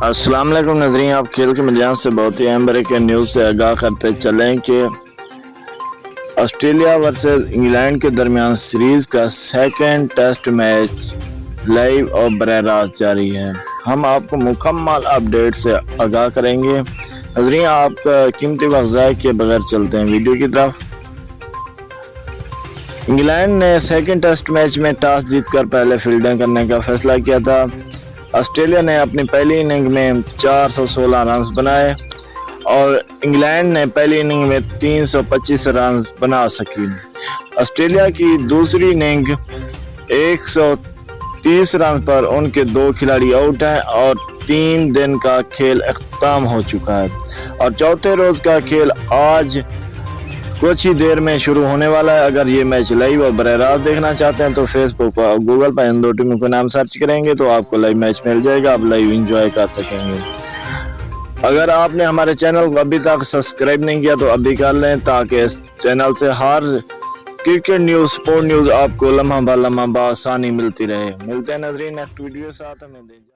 अस्सलाम वालेकुम नाज़रीन, आप खेल के मैदान से बहुत ही अहम ब्रेकिंग न्यूज़ से आगाह करते चलें कि ऑस्ट्रेलिया वर्सेस इंग्लैंड के दरमियान सीरीज़ का सेकंड टेस्ट मैच लाइव और बराह रास्त जारी है। हम आपको मुकम्मल अपडेट से आगाह करेंगे। नाज़रीन, आपका कीमती वक्त ज़ाया किए बगैर चलते हैं वीडियो की तरफ। इंग्लैंड ने सेकंड टेस्ट मैच में टॉस जीतकर पहले फील्डिंग करने का फैसला किया था। ऑस्ट्रेलिया ने अपनी पहली इनिंग में 416 रन बनाए और इंग्लैंड ने पहली इनिंग में 325 रन बना सकी। ऑस्ट्रेलिया की दूसरी इनिंग 130 रन पर उनके 2 खिलाड़ी आउट हैं और 3 दिन का खेल अख्ताम हो चुका है और चौथे रोज का खेल आज कुछ ही देर में शुरू होने वाला है। अगर ये मैच लाइव और बराह रास्त देखना चाहते हैं तो फेसबुक और गूगल पर इन दो टीमों का नाम सर्च करेंगे तो आपको लाइव मैच मिल जाएगा, आप लाइव एंजॉय कर सकेंगे। अगर आपने हमारे चैनल को अभी तक सब्सक्राइब नहीं किया तो अभी कर लें ताकि इस चैनल से हर क्रिकेट न्यूज़, स्पोर्ट न्यूज़ आपको लम्हा ब लम्हा बआसानी मिलती रहे। मिलते हैं नाज़रीन नेक्स्ट वीडियो के साथ। हमें